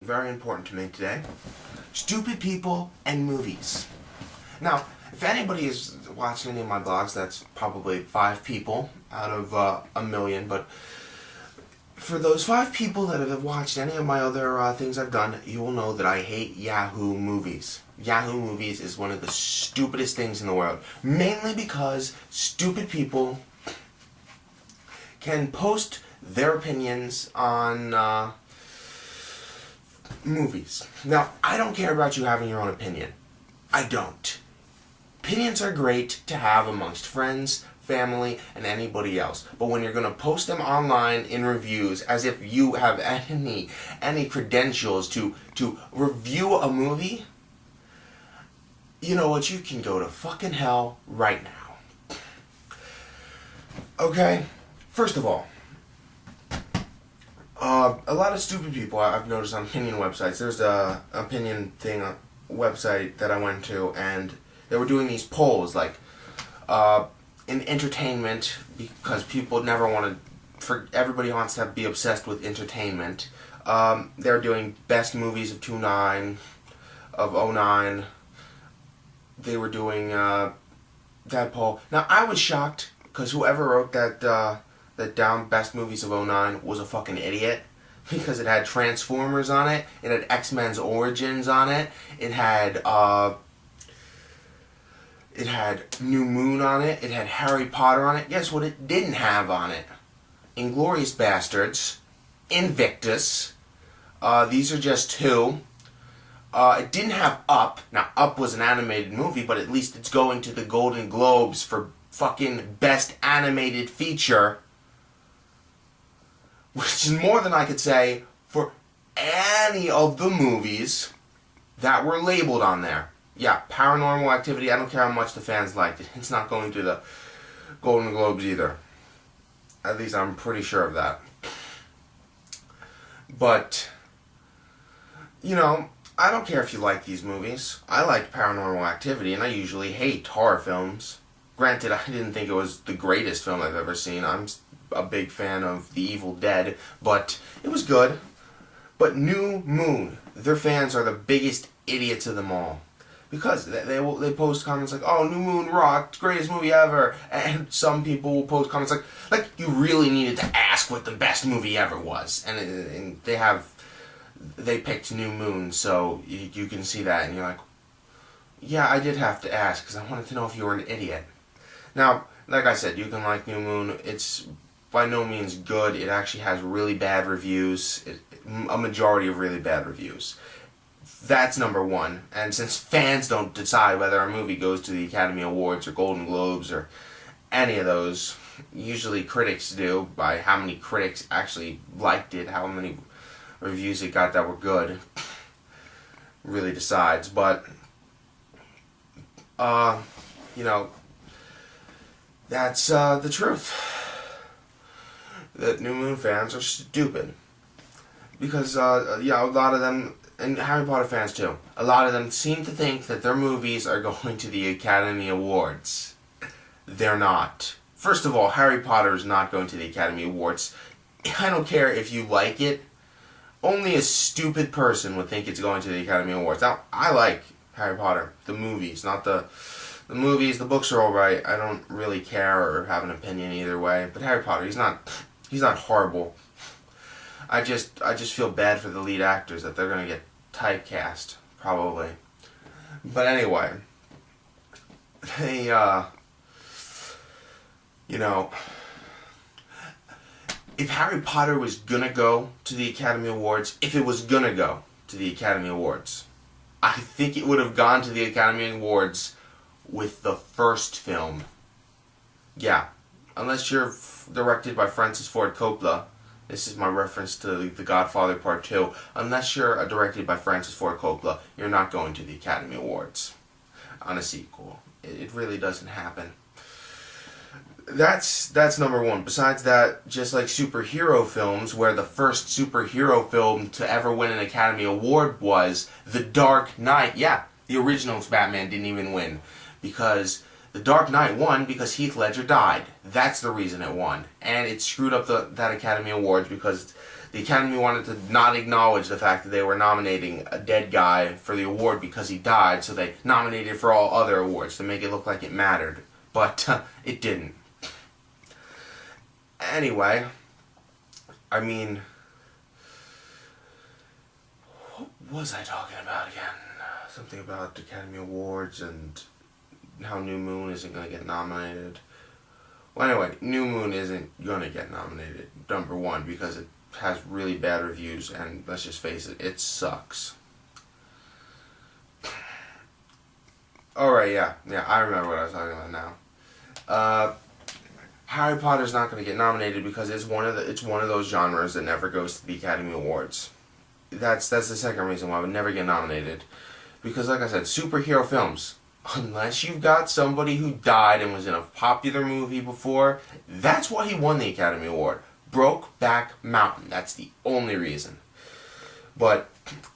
very important to me today. Stupid people and movies. Now, if anybody is watching any of my blogs, that's probably 5 people out of a million, but for those 5 people that have watched any of my other things I've done, you will know that I hate Yahoo movies. Yahoo movies is one of the stupidest things in the world, mainly because stupid people can post their opinions on movies. Now, I don't care about you having your own opinion. I don't. Opinions are great to have amongst friends, family, and anybody else. But when you're going to post them online in reviews as if you have any credentials to review a movie, you know what? You can go to fucking hell right now. Okay? First of all, a lot of stupid people I've noticed on opinion websites. There's a opinion thing website that I went to, and they were doing these polls, like, in entertainment, because people never want to, everybody wants to be obsessed with entertainment. They're doing best movies of 2009. They were doing that poll. Now, I was shocked, because whoever wrote that down, best movies of 2009, was a fucking idiot. Because it had Transformers on it, it had X-Men's Origins on it, it had New Moon on it, it had Harry Potter on it. Guess what it didn't have on it? Inglourious Bastards, Invictus, these are just 2. It didn't have Up. Now, Up was an animated movie, but at least it's going to the Golden Globes for fucking Best Animated Feature. Which is more than I could say for any of the movies that were labeled on there. Yeah, Paranormal Activity, I don't care how much the fans liked it. It's not going to the Golden Globes either. At least I'm pretty sure of that. But, you know, I don't care if you like these movies. I like Paranormal Activity, and I usually hate horror films. Granted, I didn't think it was the greatest film I've ever seen. I'm a big fan of The Evil Dead, but it was good. But New Moon, their fans are the biggest idiots of them all. Because they post comments like, "Oh, New Moon rocked, greatest movie ever," and some people will post comments like you really needed to ask what the best movie ever was, and they picked New Moon, so you can see that, and you're like, yeah, I did have to ask because I wanted to know if you were an idiot. Now, like I said, you can like New Moon. It's by no means good. It actually has really bad reviews, a majority of really bad reviews. That's number one. And since fans don't decide whether a movie goes to the Academy Awards or Golden Globes or any of those, usually critics do, by how many critics actually liked it, how many reviews it got that were good, really decides. But, you know, that's the truth. That New Moon fans are stupid. Because, yeah, a lot of them, and Harry Potter fans too, a lot of them seem to think that their movies are going to the Academy Awards. They're not. First of all, Harry Potter is not going to the Academy Awards. I don't care if you like it. Only a stupid person would think it's going to the Academy Awards. Now, I like Harry Potter, the movies, not the movies. The books are alright. I don't really care or have an opinion either way. But Harry Potter, he's not horrible. I just feel bad for the lead actors that they're gonna get typecast, probably. But anyway, they, you know, if Harry Potter was gonna go to the Academy Awards, if it was gonna go to the Academy Awards, I think it would have gone to the Academy Awards with the first film. Yeah, unless you're directed by Francis Ford Coppola. This is my reference to The Godfather Part 2. Unless you're directed by Francis Ford Coppola, you're not going to the Academy Awards on a sequel. It really doesn't happen. That's number one. Besides that, just like superhero films, where the first superhero film to ever win an Academy Award was The Dark Knight. Yeah, the original Batman didn't even win. Because The Dark Knight won because Heath Ledger died. That's the reason it won. And it screwed up that Academy Awards because the Academy wanted to not acknowledge the fact that they were nominating a dead guy for the award because he died, so they nominated for all other awards to make it look like it mattered. But it didn't. Anyway, I mean, what was I talking about again? Something about Academy Awards and how New Moon isn't going to get nominated. Well, anyway, New Moon isn't going to get nominated, number one, because it has really bad reviews, and let's just face it, it sucks. Alright, yeah, I remember what I was talking about now. Harry Potter's not going to get nominated because it's one of those genres that never goes to the Academy Awards. That's the second reason why it would never get nominated. Because, like I said, superhero films, unless you've got somebody who died and was in a popular movie before, that's why he won the Academy Award. Brokeback Mountain. That's the only reason. But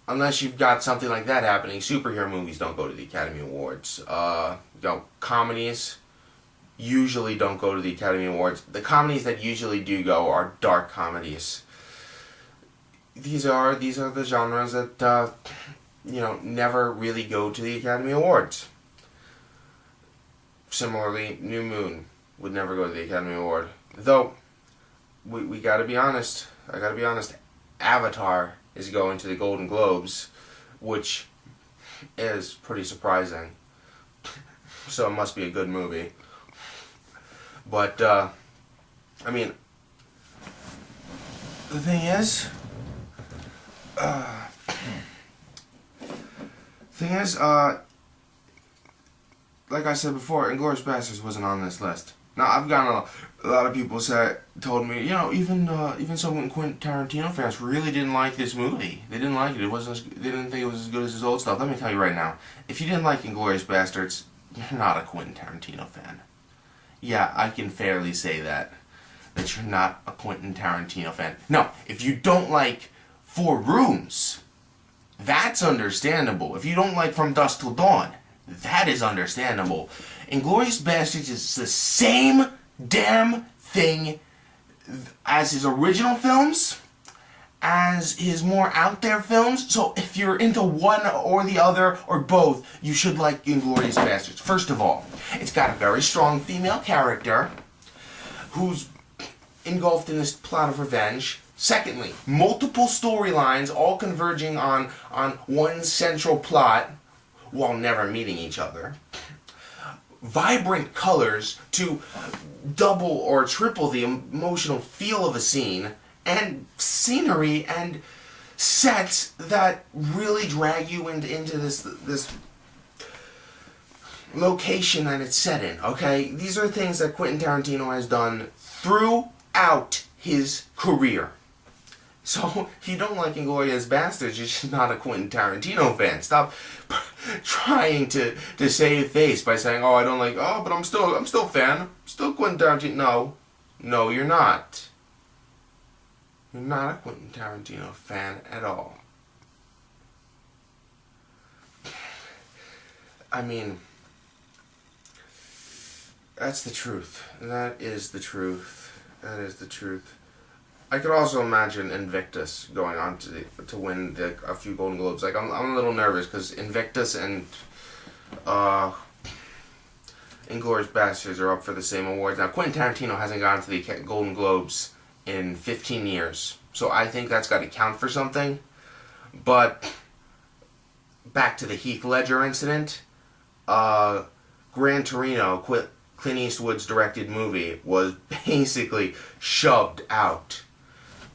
unless you've got something like that happening, superhero movies don't go to the Academy Awards. Comedies usually don't go to the Academy Awards. The comedies that usually do go are dark comedies. These are the genres that never really go to the Academy Awards. Similarly, New Moon would never go to the Academy Award. Though, we gotta be honest. I gotta be honest. Avatar is going to the Golden Globes, which is pretty surprising. So it must be a good movie. But, I mean, the thing is, like I said before, Inglourious Basterds wasn't on this list. Now, I've gotten a lot of people told me, even some Quentin Tarantino fans really didn't like this movie. They didn't like it. They didn't think it was as good as his old stuff. Let me tell you right now, if you didn't like Inglourious Basterds, you're not a Quentin Tarantino fan. Yeah, I can fairly say that you're not a Quentin Tarantino fan. No, if you don't like Four Rooms, that's understandable. If you don't like From Dusk Till Dawn, that is understandable. Inglourious Basterds is the same damn thing as his original films, as his more out there films. So if you're into one or the other or both, you should like Inglourious Basterds. First of all, it's got a very strong female character who's engulfed in this plot of revenge. Secondly, multiple storylines all converging on one central plot while never meeting each other. Vibrant colors to double or triple the emotional feel of a scene, and scenery and sets that really drag you into this location that it's set in, okay? These are things that Quentin Tarantino has done throughout his career. So, if you don't like Inglourious Basterds, you're just not a Quentin Tarantino fan. Stop trying to save face by saying, oh, I don't like, oh, but I'm still a fan. I'm still Quentin Tarantino. No, you're not. You're not a Quentin Tarantino fan at all. I mean, that's the truth. That is the truth. That is the truth. I could also imagine Invictus going on to win a few Golden Globes. Like, I'm a little nervous because Invictus and Inglourious Basterds are up for the same awards. Now, Quentin Tarantino hasn't gone to the Golden Globes in 15 years, so I think that's got to count for something. But back to the Heath Ledger incident, Gran Torino, Clint Eastwood's directed movie, was basically shoved out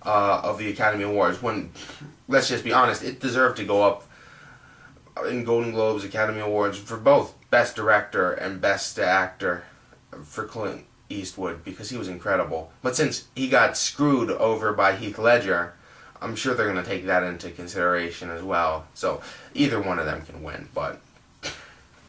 of the Academy Awards when, let's just be honest, it deserved to go up in Golden Globes, Academy Awards for both Best Director and Best Actor for Clint Eastwood because he was incredible. But since he got screwed over by Heath Ledger, I'm sure they're going to take that into consideration as well. So either one of them can win, but